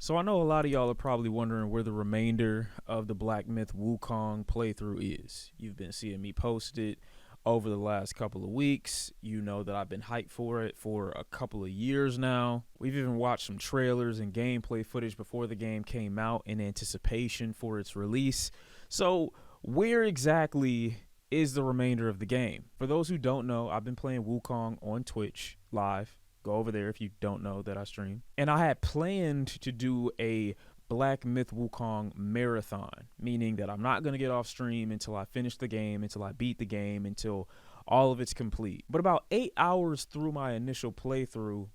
So I know a lot of y'all are probably wondering where the remainder of the Black Myth Wukong playthrough is. You've been seeing me post it over the last couple of weeks. You know that I've been hyped for it for a couple of years now. We've even watched some trailers and gameplay footage before the game came out in anticipation for its release. So where exactly is the remainder of the game? For those who don't know, I've been playing Wukong on Twitch live. Go over there if you don't know that I stream. And I had planned to do a Black Myth Wukong marathon, meaning that I'm not going to get off stream until I finish the game, until I beat the game, until all of it's complete. But about 8 hours through my initial playthrough,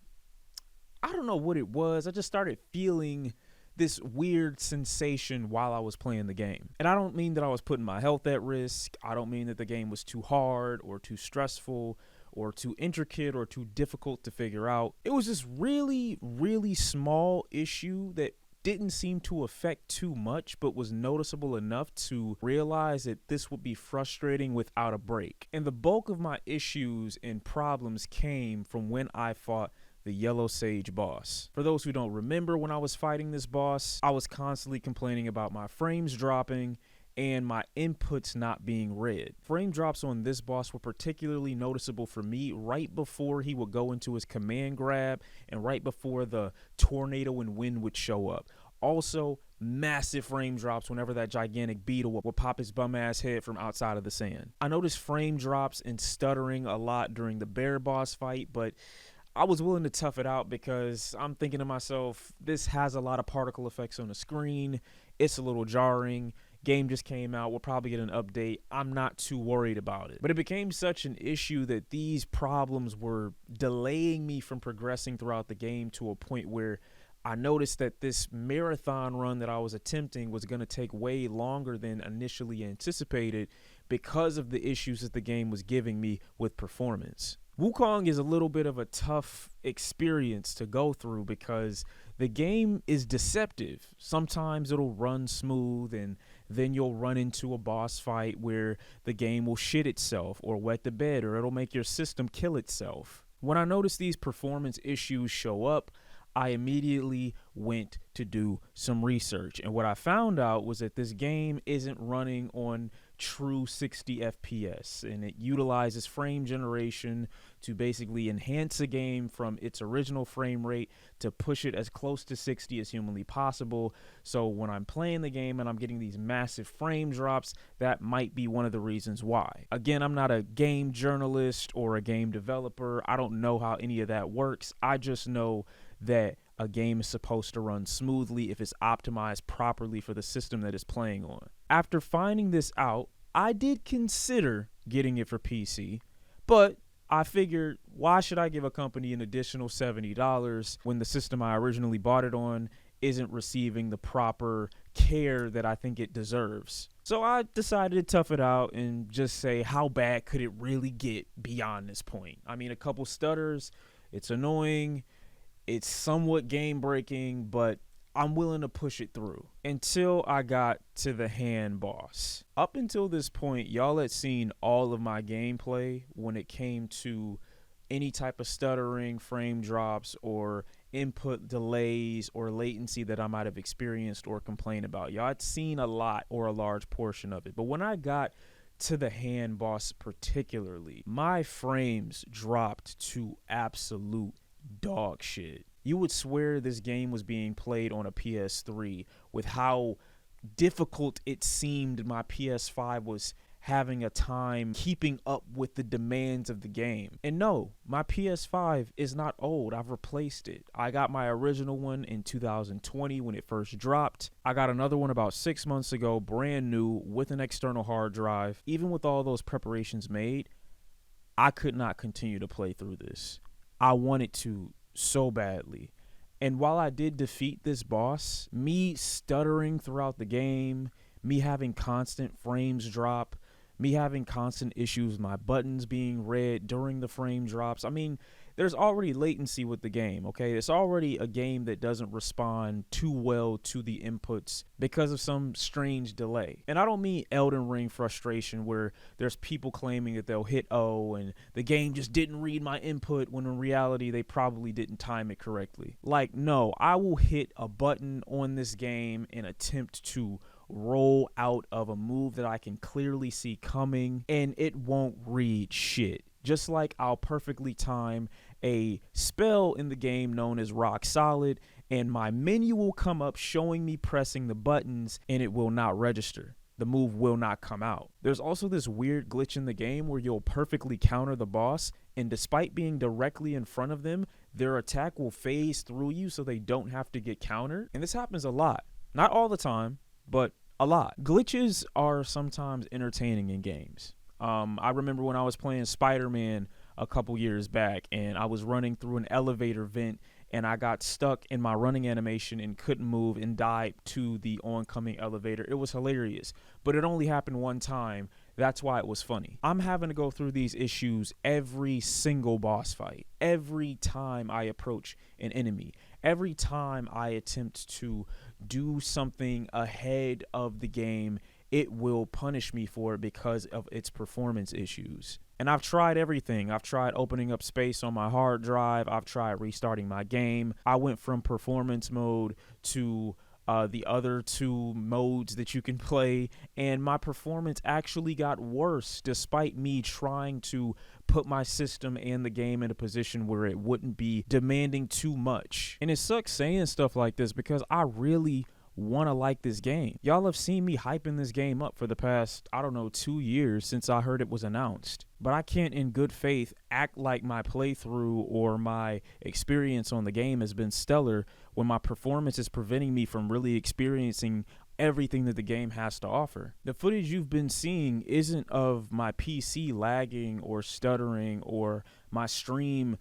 I don't know what it was. I just started feeling this weird sensation while I was playing the game. And I don't mean that I was putting my health at risk. I don't mean that the game was too hard or too stressful or too intricate or too difficult to figure out. It was this really, really small issue that didn't seem to affect too much, but was noticeable enough to realize that this would be frustrating without a break. And the bulk of my issues and problems came from when I fought the Yellow Sage boss. For those who don't remember, when I was fighting this boss, I was constantly complaining about my frames dropping and my inputs not being read. Frame drops on this boss were particularly noticeable for me right before he would go into his command grab and right before the tornado and wind would show up. Also, massive frame drops whenever that gigantic beetle would pop his bum ass head from outside of the sand. I noticed frame drops and stuttering a lot during the bear boss fight, but I was willing to tough it out because I'm thinking to myself, this has a lot of particle effects on the screen. It's a little jarring. Game just came out. We'll probably get an update. I'm not too worried about it. But it became such an issue that these problems were delaying me from progressing throughout the game to a point where I noticed that this marathon run that I was attempting was going to take way longer than initially anticipated because of the issues that the game was giving me with performance. Wukong is a little bit of a tough experience to go through because the game is deceptive. Sometimes it'll run smooth and then you'll run into a boss fight where the game will shit itself or wet the bed or it'll make your system kill itself. When I noticed these performance issues show up, I immediately went to do some research. And what I found out was that this game isn't running on true 60 FPS, and it utilizes frame generation to basically enhance a game from its original frame rate to push it as close to 60 as humanly possible. So when I'm playing the game and I'm getting these massive frame drops, that might be one of the reasons why. Again, I'm not a game journalist or a game developer. I don't know how any of that works. I just know that a game is supposed to run smoothly if it's optimized properly for the system that it's playing on. After finding this out, I did consider getting it for PC, but I figured, why should I give a company an additional $70 when the system I originally bought it on isn't receiving the proper care that I think it deserves? So I decided to tough it out and just say, how bad could it really get beyond this point? I mean, a couple stutters, it's annoying, it's somewhat game breaking, but I'm willing to push it through until I got to the hand boss. Up until this point, y'all had seen all of my gameplay when it came to any type of stuttering, frame drops, or input delays or latency that I might have experienced or complained about. Y'all had seen a lot or a large portion of it. But when I got to the hand boss particularly, my frames dropped to absolute dog shit. You would swear this game was being played on a PS3 with how difficult it seemed my PS5 was having a time keeping up with the demands of the game. And no, my PS5 is not old. I've replaced it. I got my original one in 2020 when it first dropped. I got another one about 6 months ago, brand new, with an external hard drive. Even with all those preparations made, I could not continue to play through this. I wanted to so badly. And while I did defeat this boss, me stuttering throughout the game, me having constant frames drop, me having constant issues with my buttons being read during the frame drops, I mean, there's already latency with the game, okay? It's already a game that doesn't respond too well to the inputs because of some strange delay. And I don't mean Elden Ring frustration where there's people claiming that they'll hit O and the game just didn't read my input when in reality they probably didn't time it correctly. Like, no, I will hit a button on this game and attempt to roll out of a move that I can clearly see coming and it won't read shit. Just like I'll perfectly time a spell in the game known as Rock Solid and my menu will come up showing me pressing the buttons and it will not register. The move will not come out. There's also this weird glitch in the game where you'll perfectly counter the boss and despite being directly in front of them, their attack will phase through you so they don't have to get countered. And this happens a lot. Not all the time, but a lot. Glitches are sometimes entertaining in games. I remember when I was playing Spider-Man a couple years back and I was running through an elevator vent and I got stuck in my running animation and couldn't move and died to the oncoming elevator. It was hilarious, but it only happened one time. That's why it was funny. I'm having to go through these issues every single boss fight, every time I approach an enemy, every time I attempt to do something ahead of the game. It will punish me for it because of its performance issues. And I've tried everything. I've tried opening up space on my hard drive. I've tried restarting my game. I went from performance mode to the other two modes that you can play, and my performance actually got worse despite me trying to put my system and the game in a position where it wouldn't be demanding too much. And it sucks saying stuff like this because I really want to like this game. Y'all have seen me hyping this game up for the past, 2 years since I heard it was announced. But I can't in good faith act like my playthrough or my experience on the game has been stellar when my performance is preventing me from really experiencing everything that the game has to offer. The footage you've been seeing isn't of my PC lagging or stuttering or my stream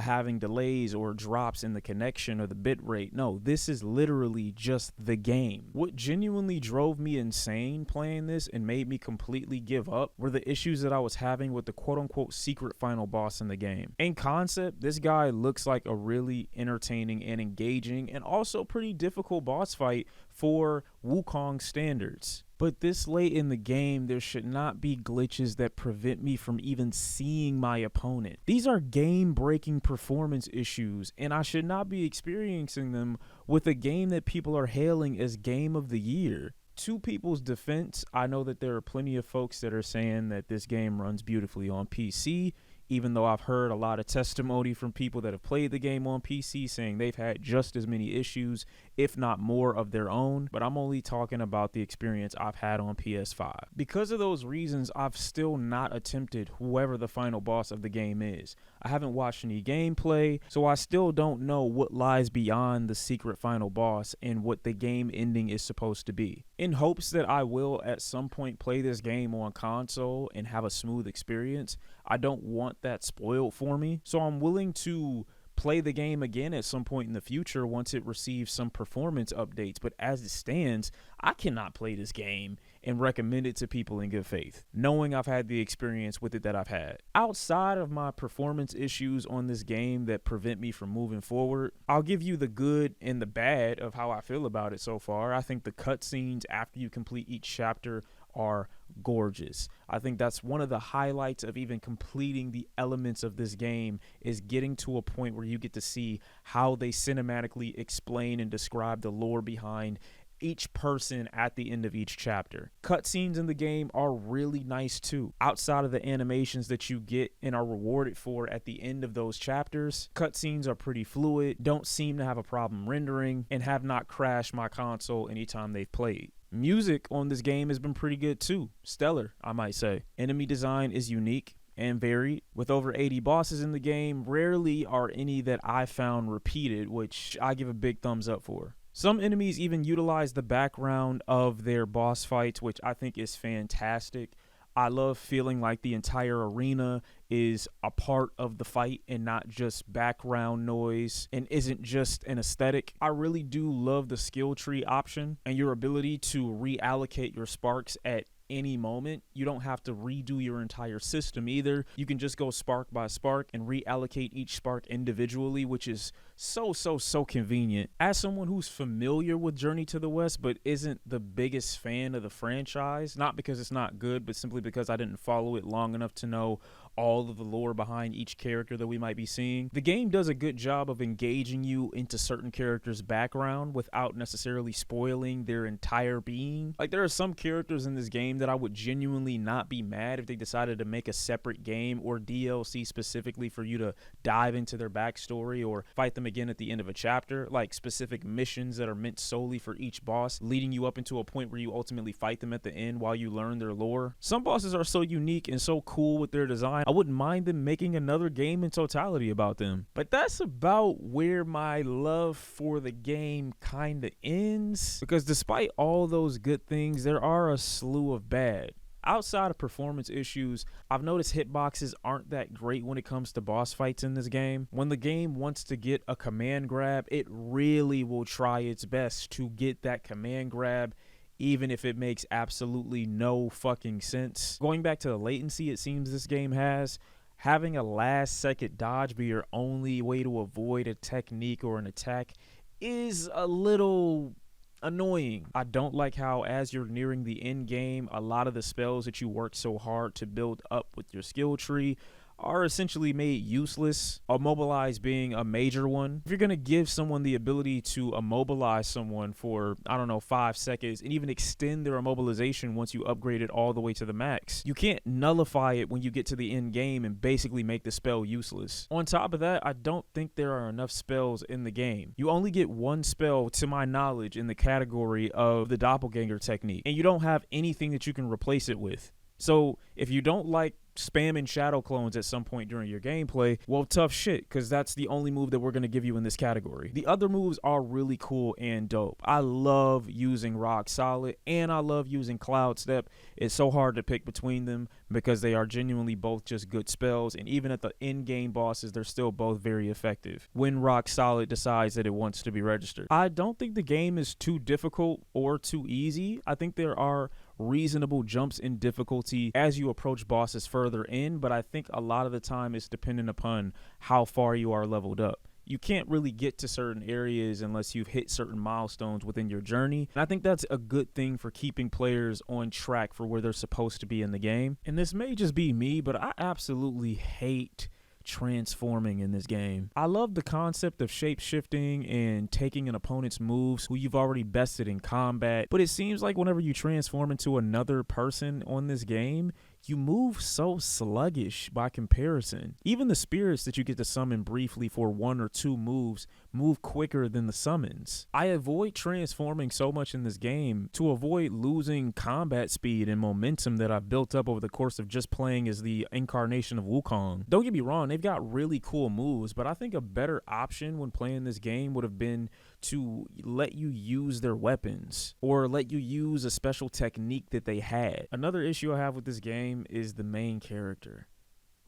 having delays or drops in the connection or the bit rate. No, this is literally just the game. What genuinely drove me insane playing this and made me completely give up were the issues that I was having with the quote-unquote secret final boss in the game. In concept, this guy looks like a really entertaining and engaging and also pretty difficult boss fight for Wukong standards. But this late in the game, there should not be glitches that prevent me from even seeing my opponent. These are game-breaking performance issues, and I should not be experiencing them with a game that people are hailing as Game of the Year. To people's defense, I know that there are plenty of folks that are saying that this game runs beautifully on PC, even though I've heard a lot of testimony from people that have played the game on PC saying they've had just as many issues, if not more of their own, but I'm only talking about the experience I've had on PS5. Because of those reasons, I've still not attempted whoever the final boss of the game is. I haven't watched any gameplay, so I still don't know what lies beyond the secret final boss and what the game ending is supposed to be. In hopes that I will at some point play this game on console and have a smooth experience, I don't want that spoiled for me, so I'm willing to play the game again at some point in the future once it receives some performance updates. But as it stands, I cannot play this game and recommend it to people in good faith, knowing I've had the experience with it that I've had. Outside of my performance issues on this game that prevent me from moving forward, I'll give you the good and the bad of how I feel about it so far. I think the cutscenes after you complete each chapter are gorgeous. I think that's one of the highlights of even completing the elements of this game, is getting to a point where you get to see how they cinematically explain and describe the lore behind each person at the end of each chapter. Cutscenes in the game are really nice too. Outside of the animations that you get and are rewarded for at the end of those chapters, cutscenes are pretty fluid, don't seem to have a problem rendering, and have not crashed my console anytime they've played. Music on this game has been pretty good too. Stellar, I might say. Enemy design is unique and varied. With over 80 bosses in the game, rarely are any that I found repeated, which I give a big thumbs up for. Some enemies even utilize the background of their boss fights, which I think is fantastic. I love feeling like the entire arena is a part of the fight and not just background noise and isn't just an aesthetic. I really do love the skill tree option and your ability to reallocate your sparks at any moment. You don't have to redo your entire system either. You can just go spark by spark and reallocate each spark individually, which is so convenient. As someone who's familiar with Journey to the West but isn't the biggest fan of the franchise, not because it's not good, but simply because I didn't follow it long enough to know all of the lore behind each character that we might be seeing, the game does a good job of engaging you into certain characters' background without necessarily spoiling their entire being. Like, there are some characters in this game that I would genuinely not be mad if they decided to make a separate game or DLC specifically for you to dive into their backstory or fight them again at the end of a chapter, like specific missions that are meant solely for each boss, leading you up into a point where you ultimately fight them at the end while you learn their lore. Some bosses are so unique and so cool with their design, I wouldn't mind them making another game in totality about them. But that's about where my love for the game kind of ends, because despite all those good things, there are a slew of bad. Outside of performance issues, I've noticed hitboxes aren't that great when it comes to boss fights in this game. When the game wants to get a command grab, it really will try its best to get that command grab, even if it makes absolutely no fucking sense. Going back to the latency it seems this game has, having a last second dodge be your only way to avoid a technique or an attack is a little annoying. I don't like how as you're nearing the end game, a lot of the spells that you worked so hard to build up with your skill tree are essentially made useless, immobilize being a major one. If you're going to give someone the ability to immobilize someone for, 5 seconds and even extend their immobilization once you upgrade it all the way to the max, you can't nullify it when you get to the end game and basically make the spell useless. On top of that, I don't think there are enough spells in the game. You only get one spell, to my knowledge, in the category of the doppelganger technique, and you don't have anything that you can replace it with. So if you don't like spamming shadow clones at some point during your gameplay, well, tough shit, because that's the only move that we're going to give you in this category. The other moves are really cool and dope. I love using Rock Solid and I love using Cloud Step. It's so hard to pick between them because they are genuinely both just good spells, and even at the in-game bosses, they're still both very effective when Rock Solid decides that it wants to be registered. I don't think the game is too difficult or too easy. I think there are reasonable jumps in difficulty as you approach bosses further in, but I think a lot of the time it's dependent upon how far you are leveled up. You can't really get to certain areas unless you've hit certain milestones within your journey, and I think that's a good thing for keeping players on track for where they're supposed to be in the game. And this may just be me, but I absolutely hate transforming in this game. I love the concept of shape-shifting and taking an opponent's moves who you've already bested in combat, but it seems like whenever you transform into another person on this game, you move so sluggish by comparison. Even the spirits that you get to summon briefly for 1 or 2 moves move quicker than the summons. I avoid transforming so much in this game to avoid losing combat speed and momentum that I've built up over the course of just playing as the incarnation of Wukong. Don't get me wrong, they've got really cool moves, but I think a better option when playing this game would have been to let you use their weapons or let you use a special technique that they had. Another issue I have with this game is the main character.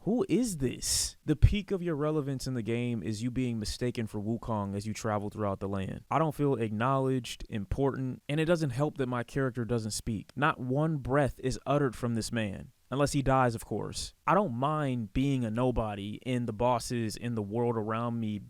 Who is this? The peak of your relevance in the game is you being mistaken for Wukong as you travel throughout the land. I don't feel acknowledged, important, and it doesn't help that my character doesn't speak. Not one breath is uttered from this man. Unless he dies, of course. I don't mind being a nobody and the bosses in the world around me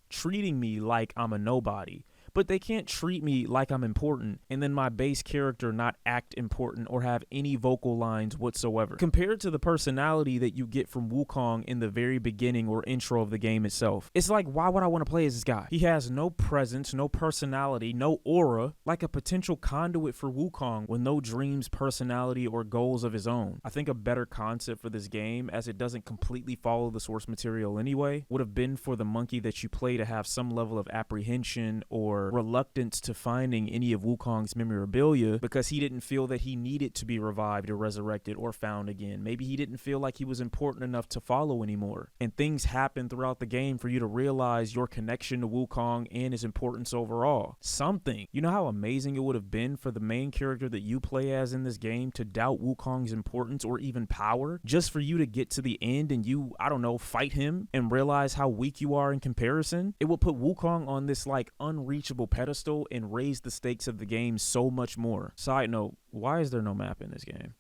treating me like I'm a nobody, but they can't treat me like I'm important and then my base character not act important or have any vocal lines whatsoever. Compared to the personality that you get from Wukong in the very beginning or intro of the game itself, it's like, why would I want to play as this guy? He has no presence, no personality, no aura, like a potential conduit for Wukong with no dreams, personality, or goals of his own. I think a better concept for this game, as it doesn't completely follow the source material anyway, would have been for the monkey that you play to have some level of apprehension or reluctance to finding any of Wukong's memorabilia because he didn't feel that he needed to be revived or resurrected or found again. Maybe he didn't feel like he was important enough to follow anymore. And things happen throughout the game for you to realize your connection to Wukong and his importance overall. Something. You know how amazing it would have been for the main character that you play as in this game to doubt Wukong's importance or even power, just for you to get to the end and you, fight him and realize how weak you are in comparison? It will put Wukong on this unreachable pedestal and raise the stakes of the game so much more. Side note, why is there no map in this game?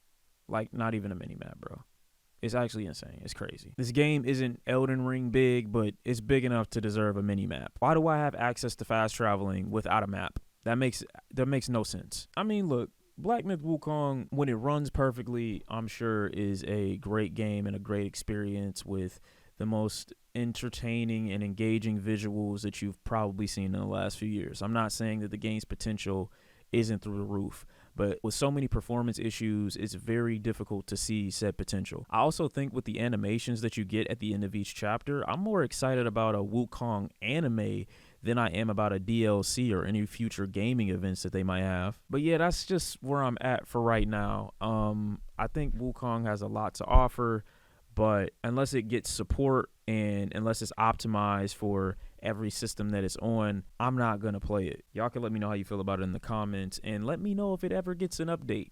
Like, not even a mini map, bro. It's actually insane. It's crazy. This game isn't Elden Ring big, but it's big enough to deserve a mini map. Why do I have access to fast traveling without a map? That makes no sense. I mean, look, Black Myth Wukong, when it runs perfectly, I'm sure is a great game and a great experience with the most entertaining and engaging visuals that you've probably seen in the last few years. I'm not saying that the game's potential isn't through the roof, but with so many performance issues, it's very difficult to see said potential. I also think with the animations that you get at the end of each chapter, I'm more excited about a Wukong anime than I am about a DLC or any future gaming events that they might have. But yeah, that's just where I'm at for right now. I think Wukong has a lot to offer, but unless it gets support and unless it's optimized for every system that it's on, I'm not going to play it. Y'all can let me know how you feel about it in the comments, and let me know if it ever gets an update.